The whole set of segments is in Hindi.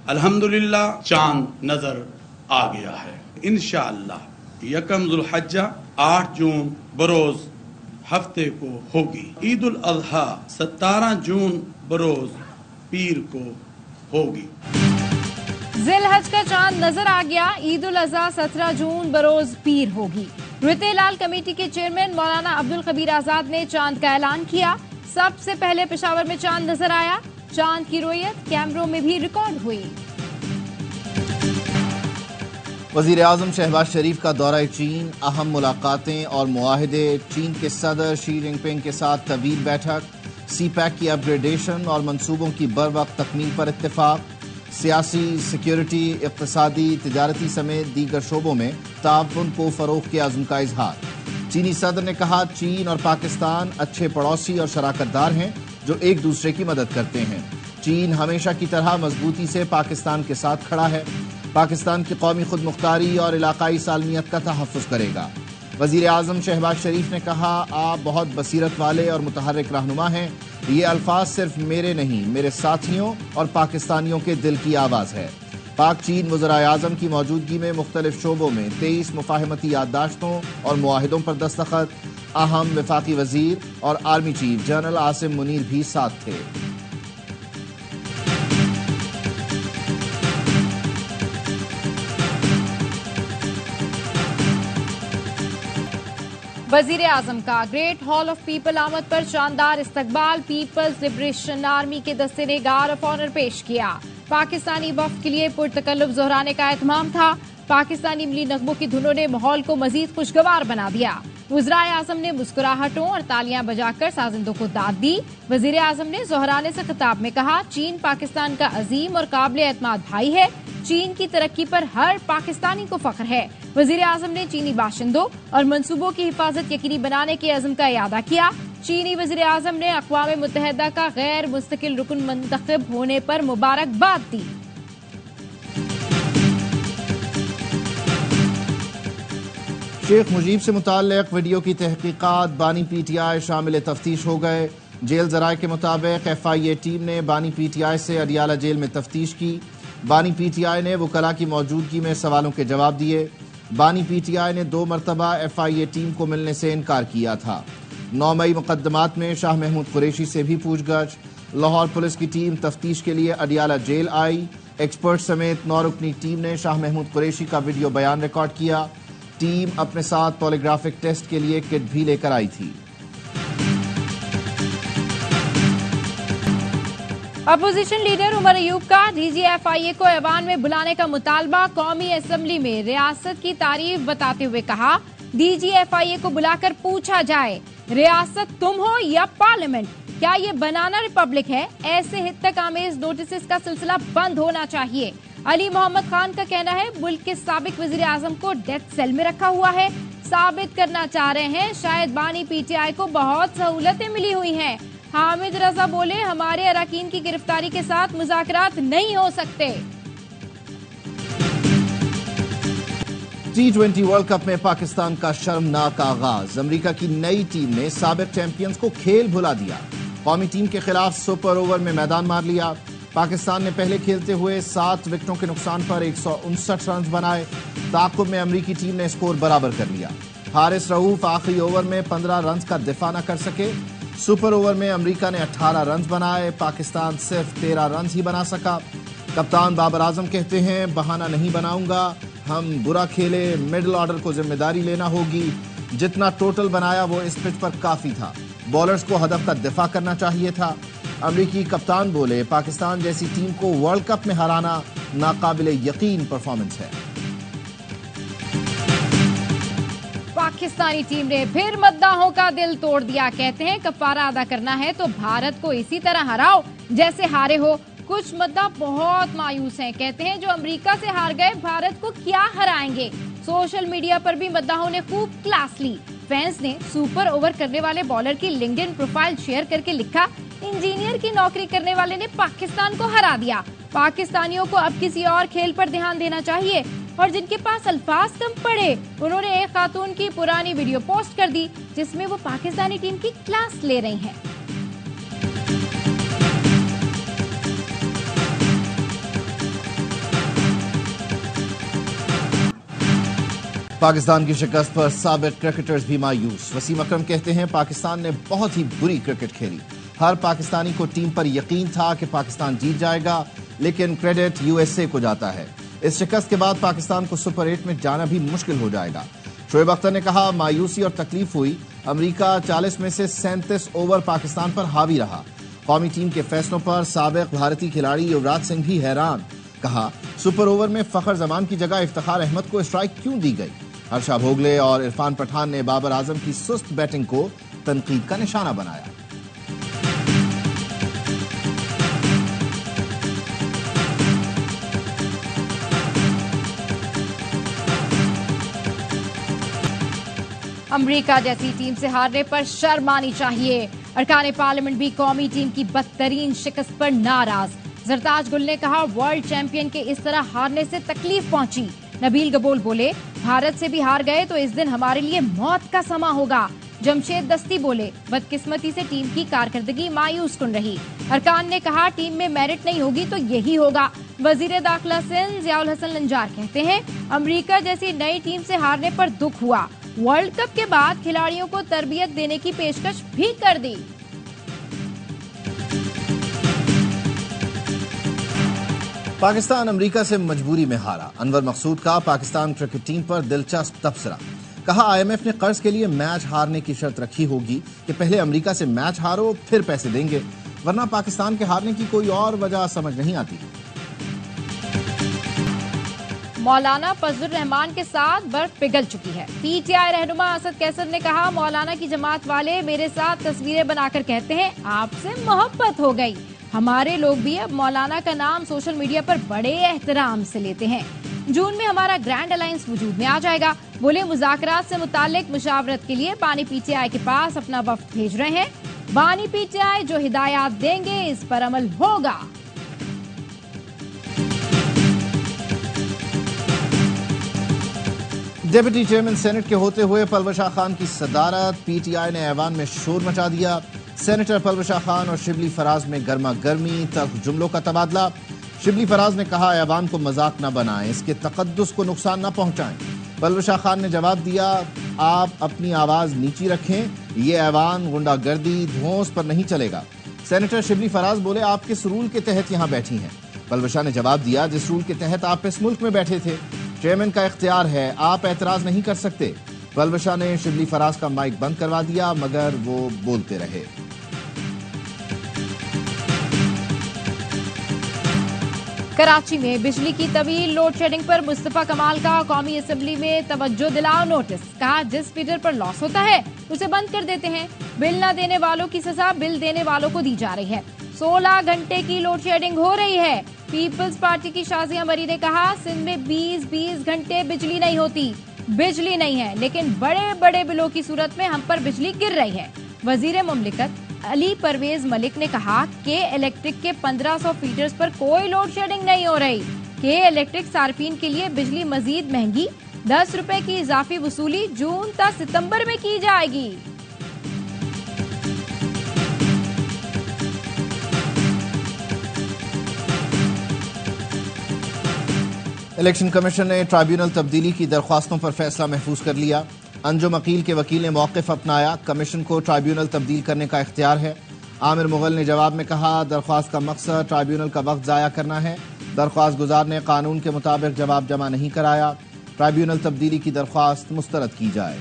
अल्हम्दुलिल्लाह चांद नजर आ गया है। इंशाअल्लाह यकम जुल्हज्जा 8 जून बरोज हफ्ते को होगी। ईद उल अजहा 17 जून बरोज पीर को होगी। जिलहज का चांद नजर आ गया। ईद उल अजहा 17 जून बरोज पीर होगी। रुते लाल कमेटी के चेयरमैन मौलाना अब्दुल कबीर आजाद ने चांद का ऐलान किया। सबसे पहले पेशावर में चांद नजर आया। चांद की रोयत कैमरों में भी रिकॉर्ड हुई। वजीर आजम शहबाज शरीफ का दौरा चीन, अहम मुलाकातें और मुआहदे। चीन के सदर शी जिनपिंग के साथ तवील बैठक। सी पैक की अपग्रेडेशन और मंसूबों की बर वक्त तकमील पर इत्तेफाक। सियासी, सिक्योरिटी, इक्तिसादी, तिजारती समेत दीगर शोबों में ताउन को फरोग के आज़म का इजहार। चीनी सदर ने कहा, चीन और पाकिस्तान अच्छे पड़ोसी और शराकतदार हैं जो एक दूसरे की मदद करते हैं। चीन हमेशा की तरह मजबूती से पाकिस्तान के साथ खड़ा है। पाकिस्तान की कौमी खुद मुख्तारी और इलाकाई सालमियत का तहफ़्फ़ुज़ करेगा। वज़ीर आज़म शहबाज शरीफ ने कहा, आप बहुत बसीरत वाले और मुतहर्रिक रहनुमा हैं। ये अल्फाज सिर्फ मेरे नहीं, मेरे साथियों और पाकिस्तानियों के दिल की आवाज़ है। पाक चीन वज़राए आज़म की मौजूदगी में मुख्तलिफ शोबों में 23 मुफाहमती याददाश्तों और मुआहिदों पर दस्तखत। अहम वफाकी वज़ीर और army chief general Asim Munir भी साथ थे। वजीर आजम का ग्रेट हॉल ऑफ पीपल आमद पर शानदार इस्तकबाल। पीपल्स लिबरेशन आर्मी के दस्ते ने गार्ड ऑफ ऑनर पेश किया। पाकिस्तानी वफ्द के लिए पुरतकल्लुफ ज़ोहराने का एहतमाम था। पाकिस्तानी मिली नगमों की धुनों ने माहौल को मजीद खुशगवार बना दिया। वज़राए आज़म ने मुस्कुराहटों और तालियां बजाकर साजिंदों को दाद दी। वजीर आज़म ने ज़ोहराने से खिताब में कहा, चीन पाकिस्तान का अजीम और काबिल एतमाद भाई है। चीन की तरक्की पर हर पाकिस्तानी को फख्र है। वजीर आज़म ने चीनी बाशिंदों और मंसूबों की हिफाजत यकीनी बनाने के अज़्म का इयादा किया। चीनी वजीर आज़म ने अक़वाम मुत्तहिदा का गैर मुस्तकिल रुकन मुंतखब होने पर मुबारकबाद दी। शेख मुजीब से मुताल्लिक वीडियो की तहकीकात, बानी PTI शामिल तफ्तीश हो गए। जेल जराए के मुताबिक FIA टीम ने बानी PTI से अडियाला जेल में तफ्तीश की। बानी PTI ने वकला की मौजूदगी में सवालों के जवाब दिए। बानी PTI ने 2 मरतबा FIA टीम को मिलने से इनकार किया था। 9 मई मुकदमात में शाह महमूद कुरैशी से भी पूछगछ। लाहौर पुलिस की टीम तफ्तीश के लिए अडियाला जेल आई। एक्सपर्ट समेत 9 रुकनी टीम ने शाह महमूद कुरैशी का वीडियो बयान रिकॉर्ड किया। टीम अपने साथ पॉलीग्राफिक टेस्ट के लिए किट भी लेकर आई थी। अपोजिशन लीडर उमर अयूब का DGFIA को ऐवान में बुलाने का मुतालबा। कौमी असेंबली में रियासत की तारीफ बताते हुए कहा, DGFIA को बुलाकर पूछा जाए, रियासत तुम हो या पार्लियामेंट? क्या ये बनाना रिपब्लिक है? ऐसे हितक आमेज नोटिस का सिलसिला बंद होना चाहिए। अली मोहम्मद खान का कहना है, मुल्क के साबिक वजीर आजम को डेथ सेल में रखा हुआ है। साबित करना चाह रहे हैं शायद बानी PTI को बहुत सहूलतें मिली हुई हैं। हामिद रजा बोले, हमारे अरकान की गिरफ्तारी के साथ मुज़ाकरात नहीं हो सकते। T20 वर्ल्ड कप में पाकिस्तान का शर्मनाक आगाज। अमेरिका की नई टीम ने साबिक चैंपियंस को खेल भुला दिया। कौमी टीम के खिलाफ सुपर ओवर में मैदान मार लिया। पाकिस्तान ने पहले खेलते हुए 7 विकेटों के नुकसान पर 159 रन बनाए। ताक़ुब में अमेरिकी टीम ने स्कोर बराबर कर लिया। हारिस रऊफ आखिरी ओवर में 15 रन का दिफा न कर सके। सुपर ओवर में अमेरिका ने 18 रन बनाए। पाकिस्तान सिर्फ 13 रन ही बना सका। कप्तान बाबर आजम कहते हैं, बहाना नहीं बनाऊंगा, हम बुरा खेले, मिडिल ऑर्डर को जिम्मेदारी लेना होगी। जितना टोटल बनाया वो इस पिच पर काफी था। बॉलर्स को हदफ का दिफा करना चाहिए था। अमेरिकी कप्तान बोले, पाकिस्तान जैसी टीम को वर्ल्ड कप में हराना नाकाबिले यकीन परफॉर्मेंस है। पाकिस्तानी टीम ने फिर मद्दाहों का दिल तोड़ दिया। कहते हैं, कफारा अदा करना है तो भारत को इसी तरह हराओ जैसे हारे हो। कुछ मद्दा बहुत मायूस हैं। कहते हैं, जो अमेरिका से हार गए भारत को क्या हराएंगे। सोशल मीडिया पर भी मद्दाहों ने खूब क्लास ली। फैंस ने सुपर ओवर करने वाले बॉलर की लिंक्डइन प्रोफाइल शेयर करके लिखा, इंजीनियर की नौकरी करने वाले ने पाकिस्तान को हरा दिया। पाकिस्तानियों को अब किसी और खेल पर ध्यान देना चाहिए। और जिनके पास अल्फाज कम पड़े, उन्होंने एक खातून की पुरानी वीडियो पोस्ट कर दी जिसमें वो पाकिस्तानी टीम की क्लास ले रही हैं। पाकिस्तान की शिकस्त पर साबिक क्रिकेटर्स भी मायूस। वसीम अकरम कहते हैं पाकिस्तान ने बहुत ही बुरी क्रिकेट खेली। हर पाकिस्तानी को टीम पर यकीन था कि पाकिस्तान जीत जाएगा, लेकिन क्रेडिट यूएसए को जाता है। इस शिकस्त के बाद पाकिस्तान को सुपर 8 में जाना भी मुश्किल हो जाएगा। शोएब अख्तर ने कहा मायूसी और तकलीफ हुई। अमेरिका 40 में से 37 ओवर पाकिस्तान पर हावी रहा। कौमी टीम के फैसलों पर साबिक भारतीय खिलाड़ी युवराज सिंह भी हैरान। कहा सुपर ओवर में फखर जमान की जगह इफ्तिखार अहमद को स्ट्राइक क्यों दी गई। हर्षा भोगले और इरफान पठान ने बाबर आजम की सुस्त बैटिंग को तनकीद का निशाना बनाया। अमेरिका जैसी टीम से हारने पर शर्म आनी चाहिए। अरकान पार्लियामेंट भी कौमी टीम की बदतरीन शिकस्त पर नाराज। जरताज गुल ने कहा वर्ल्ड चैंपियन के इस तरह हारने से तकलीफ पहुंची। नबील गबोल बोले भारत से भी हार गए तो इस दिन हमारे लिए मौत का समा होगा। जमशेद दस्ती बोले बदकिस्मती से टीम की कारकर्दगी मायूस कुन रही। अरकान ने कहा टीम में मेरिट नहीं होगी तो यही होगा। वजीर दाखिला सिंध जियाउल हसन लंजार कहते हैं अमेरिका जैसी नई टीम से हारने पर दुख हुआ। वर्ल्ड कप के बाद खिलाड़ियों को तरबियत देने की पेशकश भी कर दी। पाकिस्तान अमेरिका से मजबूरी में हारा। अनवर मकसूद का पाकिस्तान क्रिकेट टीम पर दिलचस्प तबसरा। कहा आईएमएफ ने कर्ज के लिए मैच हारने की शर्त रखी होगी कि पहले अमेरिका से मैच हारो फिर पैसे देंगे, वरना पाकिस्तान के हारने की कोई और वजह समझ नहीं आती। मौलाना फजलुर रहमान के साथ बर्फ पिघल चुकी है। पीटीआई रहनुमा असद कैसर ने कहा मौलाना की जमात वाले मेरे साथ तस्वीरें बनाकर कहते हैं आपसे मोहब्बत हो गई। हमारे लोग भी अब मौलाना का नाम सोशल मीडिया पर बड़े एहतराम से लेते हैं। जून में हमारा ग्रैंड अलायंस वजूद में आ जाएगा। बोले मुज़ाकरात से मुताल्लिक मुशावरत के लिए बानी पीटीआई के पास अपना वफ्द भेज रहे हैं। बानी पीटीआई जो हिदायत देंगे इस पर अमल होगा। डिप्टी चेयरमैन सेनेट के होते हुए परवेज शाह खान की सदारत। पीटीआई ने ऐवान में शोर मचा दिया। सेनेटर परवेज शाह खान और शिबली फराज में गर्मा गर्मी तक जुमलों का तबादला। शिबली फराज ने कहा ऐवान को मजाक न बनाएं, इसके तकद्दुस को नुकसान न पहुंचाएं। परवेज शाह खान ने जवाब दिया आप अपनी आवाज नीची रखें, ये ऐवान गुंडागर्दी धौंस पर नहीं चलेगा। सेनेटर शिबली फराज बोले आप किस रूल के तहत यहाँ बैठी हैं। परवेज शाह ने जवाब दिया जिस रूल के तहत आप इस मुल्क में बैठे थे। चेयरमैन का इख्तियार है, आप एतराज नहीं कर सकते। परवेज शाह ने शिबली फराज का माइक बंद करवा दिया मगर वो बोलते रहे। कराची में बिजली की तवील लोड शेडिंग पर मुस्तफा कमाल का कौमी असेंबली में तवज्जो दिलाओ नोटिस। कहा जिस फीडर पर लॉस होता है उसे बंद कर देते हैं। बिल न देने वालों की सजा बिल देने वालों को दी जा रही है। 16 घंटे की लोड शेडिंग हो रही है। पीपल्स पार्टी की शाजिया मरी ने कहा सिंध में 20-20 घंटे बिजली नहीं होती। बिजली नहीं है लेकिन बड़े बड़े बिलों की सूरत में हम पर बिजली गिर रही है। वजीर मुमलिकत अली परवेज मलिक ने कहा के इलेक्ट्रिक के 1500 फीडर्स पर कोई लोड शेडिंग नहीं हो रही। के इलेक्ट्रिक सार्फिन के लिए बिजली मजीद महंगी, 10 रुपए की इजाफी वसूली जून तक सितंबर में की जाएगी। इलेक्शन कमीशन ने ट्राइब्यूनल तब्दीली की दरख्वास्तों पर फैसला महफूज कर लिया। अंजुम अकील के वकील ने मौक़िफ़ अपनाया, कमीशन को ट्राइब्यूनल तब्दील करने का इख्तियार है। आमिर मुगल ने जवाब में कहा दरख्वास्त का मकसद ट्राइब्यूनल का वक्त ज़ाया करना है। दरख्वास्त गुजार ने कानून के मुताबिक जवाब जमा नहीं कराया। ट्राइब्यूनल तब्दीली की दरख्वास्त मुस्तरद की जाए।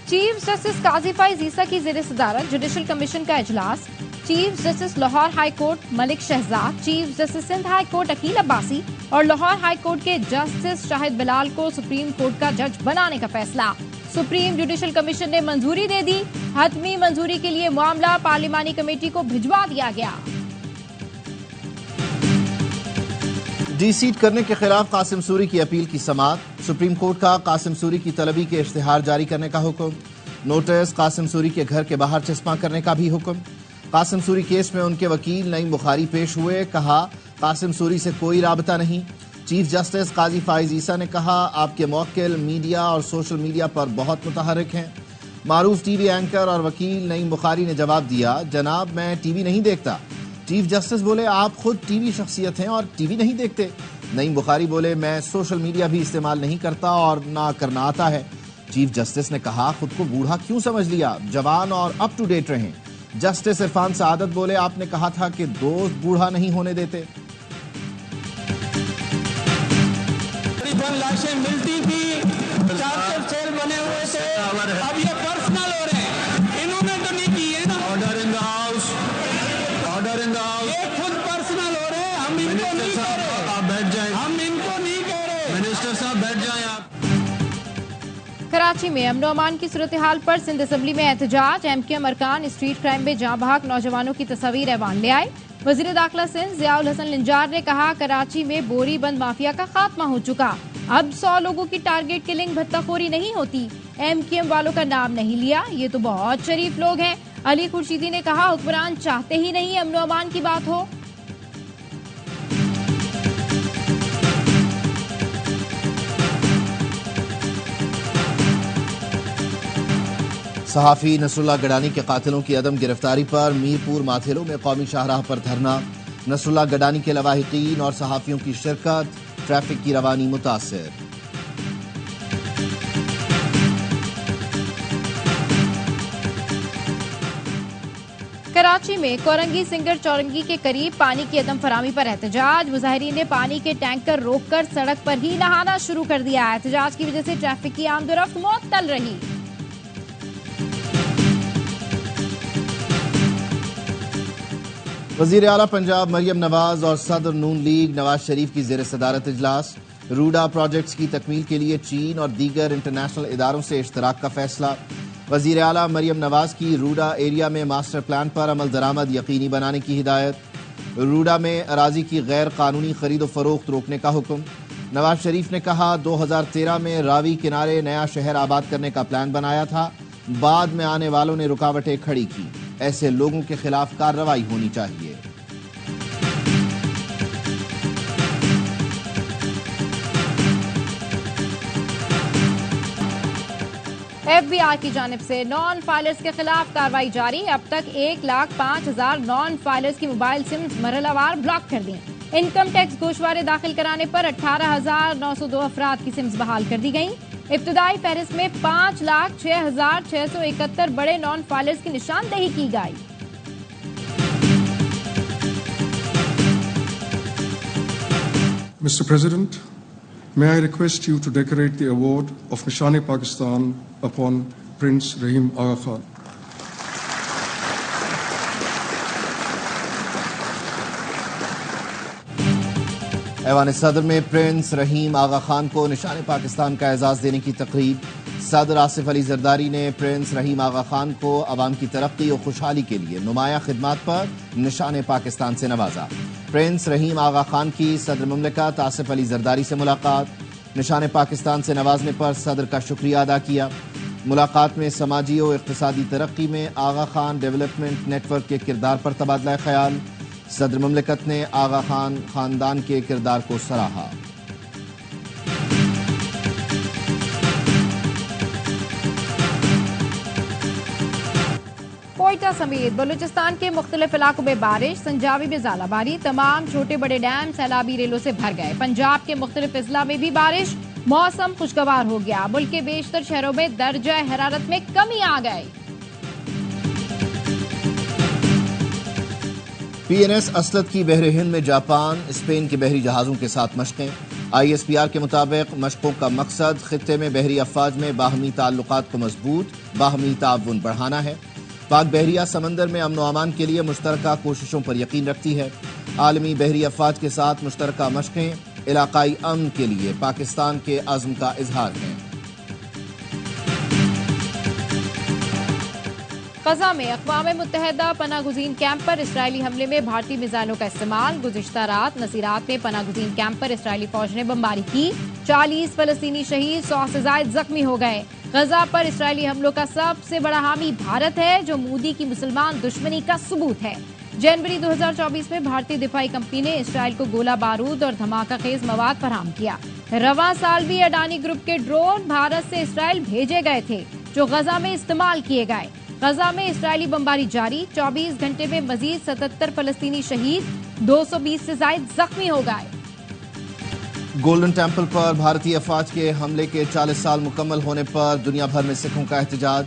चीफ जस्टिस काजी फाइज ईसा की ज़ेर सदारत जुडिशल कमीशन का इजलास। Chief justice Lahore high court Malik Shahzad, chief justice Sindh high court Aqeel Abbasi और लाहौर हाई कोर्ट के जस्टिस शाहिद बिलाल को सुप्रीम कोर्ट का जज बनाने का फैसला। सुप्रीम जुडिशल कमीशन ने मंजूरी दे दी। हतमी मंजूरी के लिए मामला पार्लिमानी कमेटी को भिजवा दिया गया। डीसीट करने के खिलाफ कासिम सूरी की अपील की समाअत। सुप्रीम कोर्ट का कासिम सूरी की तलबी के इश्तिहार जारी करने का हुक्म। नोटिस कासिम सूरी के घर के बाहर चस्पा करने का भी हुक्म। कासिम सूरी केस में उनके वकील नईम बुखारी पेश हुए। कहा कासिम सूरी से कोई राबता नहीं। चीफ जस्टिस काजी फाइज ईसा ने कहा आपके मौक्किल मीडिया और सोशल मीडिया पर बहुत मुतहर्रिक हैं। मारूफ टीवी एंकर और वकील नईम बुखारी ने जवाब दिया जनाब मैं टीवी नहीं देखता, चीफ जस्टिस बोले आप खुद टीवी शख्सियत हैं और टीवी नहीं देखते। नईम बुखारी बोले मैं सोशल मीडिया भी इस्तेमाल नहीं करता और ना करना आता है। चीफ जस्टिस ने कहा खुद को बूढ़ा क्यों समझ लिया, जवान और अप टू डेट रहें। जस्टिस इरफान सआदत बोले आपने कहा था कि दोस्त बूढ़ा नहीं होने देते। लाशें मिलती थी, 4 सेल बने हुए थे, अब ये पर्सनल हो रहे हैं। इन्होंने तो नहीं की है ना। Order in the house, order in the house. ये खुद पर्सनल हो रहे हैं, हम इनको नहीं कह रहे। आप बैठ जाएं, हम इनको नहीं कह रहे। मिनिस्टर साहब बैठ जाएं आप। कराची में अमन अमान की सूरत हाल पर सिंध असेंबली में एहतजाज। एमक्यूएम अरकान स्ट्रीट क्राइम में जाँ बहक नौजवानों की तस्वीर ऐवान ले आए। वजीर दाखिला सिंध ज़ियाउल हसन लिंजार ने कहा कराची में बोरी बंद माफिया का खात्मा हो चुका, अब 100 लोगों की टारगेट किलिंग भत्ताखोरी नहीं होती। एमक्यूएम वालों का नाम नहीं लिया, ये तो बहुत शरीफ लोग हैं। अली खुर्शीदी ने कहा हुक्मरान चाहते ही नहीं अमन अमान की बात हो। सहाफी नसरुल्लाह गडानी के कातिलों की अदम गिरफ्तारी पर मीरपुर माथेरों में कौमी शाहराह पर धरना। नसरुल्लाह गडानी के लवाहिकीन और सहाफियों की शिरकत, ट्रैफिक की रवानी मुतासिर। कराची में कोरंगी सिंगर चौरंगी के करीब पानी की अदम फरामी पर एहतजाज। मुजाहिरीन ने पानी के टैंकर रोककर सड़क पर ही नहाना शुरू कर दिया। एहतजाज की वजह से ट्रैफिक की आमदोरफ्त मुअत्तल रही। वजीर आला पंजाब मरियम नवाज और सदर नून लीग नवाज शरीफ की जेर सदारत इजलास। रूडा प्रोजेक्ट्स की तकमील के लिए चीन और दीगर इंटरनेशनल इदारों से इश्तराक का फैसला। वजीर आला मरियम नवाज की रूडा एरिया में मास्टर प्लान पर अमल दरामद यकीनी बनाने की हिदायत। रूडा में अराजी की गैर कानूनी खरीदो फरोख्त रोकने का हुक्म। नवाज शरीफ ने कहा 2013 में रावी किनारे नया शहर आबाद करने का प्लान बनाया था, बाद में आने वालों ने रुकावटें खड़ी की, ऐसे लोगों के खिलाफ कार्रवाई होनी चाहिए। FBI की जानिब से नॉन फाइलर्स के खिलाफ कार्रवाई जारी। अब तक 1,05,000 नॉन फाइलर्स की मोबाइल सिम मरहलावार ब्लॉक कर दी। इनकम टैक्स गोशवारे दाखिल कराने पर 18,902 अफराद की सिम्स बहाल कर दी गई। इब्तदाई फहरिस्त में 5,06,671 बड़े नॉन फाइलर्स की निशानदेही की गई। Mr. President, may I request you to decorate the award of Nishan-e-Pakistan upon Prince Rahim Aga Khan. ऐवान सदर में प्रिंस रहीम आगा खान को निशान पाकिस्तान का एजाज देने की तकरीब। सदर आसिफ अली जरदारी ने प्रिंस रहीम आगा खान को अवाम की तरक्की और खुशहाली के लिए नुमाया खिदमात पर निशान पाकिस्तान से नवाजा। प्रिंस रहीम आगा खान की सदर मुमलिकत आसिफ अली जरदारी से मुलाकात। निशान पाकिस्तान से नवाजने पर सदर का शुक्रिया अदा किया। मुलाकात में समाजी और इक़्तिसादी तरक्की में आगा खान डेवलपमेंट नेटवर्क के किरदार पर तबादला ख्याल। सदर मुमलिकत ने आगा खान खानदान के किरदार को सराहा। कोयटा समेत बलूचिस्तान के मुख्तलिफ इलाकों में बारिश। संजावी में ज़ालाबारी, तमाम छोटे बड़े डैम सैलाबी रेलों से भर गए। पंजाब के मुख्तलिफ अजला में भी बारिश। मौसम खुशगवार हो गया। मुल्क के बेशतर शहरों में दर्जा हरारत में कमी आ गई। PNS असलत की बहरे हिंद में जापान स्पेन के बहरी जहाजों के साथ मशकें। ISPR के मुताबिक मशकों का मकसद खित्ते में बहरी अफवाज में बाहमी ताल्लुकात को मजबूत बाहमी ताउन बढ़ाना है। पाक बहरिया समंदर में अमन अमान के लिए मुश्तरका कोशिशों पर यकीन रखती है। आलमी बहरी अफवाज के साथ मुश्तरका मशकें इलाकाई अमन के लिए पाकिस्तान के अज़्म का इजहार है। गजा में अक़वाम मुत्तहिदा पनागुज़ीन कैंप पर इसराइली हमले में भारतीय मिसाइलों का इस्तेमाल। गुज़िश्ता रात नसीरात में पनागुज़ीन कैंप पर इसराइली फौज ने बमबारी की। 40 फलस्तीनी शहीद, 100 से ज़ायद जख्मी हो गए। गजा पर इसराइली हमलों का सबसे बड़ा हामी भारत है, जो मोदी की मुसलमान दुश्मनी का सबूत है। जनवरी 2024 में भारतीय दिफाई कंपनी ने इसराइल को गोला बारूद और धमाका खेज मवाद फराहम किया। रवां साल भी अडानी ग्रुप के ड्रोन भारत से इसराइल भेजे गए थे, जो गजा में इस्तेमाल किए गए। गजा में इस्राएली बमबारी जारी, 24 घंटे में मजीद 77 फलस्तीनी शहीद, 220 से ज्यादा जख्मी हो गए। गोल्डन टेम्पल पर भारतीय अफवाज के हमले के 40 साल मुकम्मल होने पर दुनिया भर में सिखों का एहतजाज।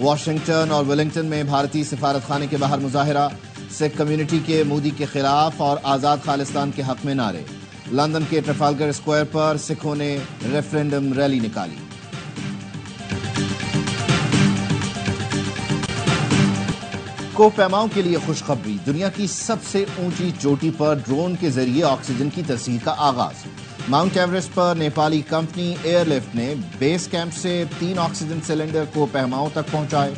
वाशिंगटन और वेलिंगटन में भारतीय सिफारत खाने के बाहर मुजाहिरा, सिख कम्युनिटी के मोदी के खिलाफ और आज़ाद खालिस्तान के हक में नारे। लंदन के ट्रफालगर स्क्वायर पर सिखों ने रेफरेंडम रैली निकाली। कोपैमाओं के लिए खुशखबरी, दुनिया की सबसे ऊंची चोटी पर ड्रोन के जरिए ऑक्सीजन की तस्हीर का आगाज। माउंट एवरेस्ट पर नेपाली कंपनी एयरलिफ्ट ने बेस कैंप से 3 ऑक्सीजन सिलेंडर कोपैमाओं तक पहुंचाए।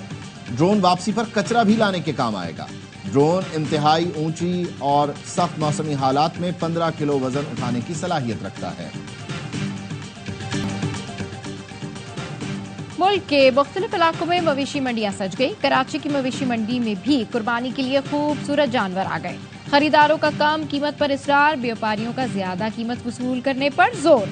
ड्रोन वापसी पर कचरा भी लाने के काम आएगा। ड्रोन इंतहाई ऊंची और सख्त मौसमी हालात में 15 किलो वजन उठाने की सलाहियत रखता है। मुल्क के मुख्तलिफ इलाकों में मवेशी मंडियां सज गई। कराची की मवेशी मंडी में भी कुर्बानी के लिए खूबसूरत जानवर आ गए। खरीदारों का कम कीमत पर इसरार, व्यापारियों का ज्यादा कीमत वसूल करने पर जोर।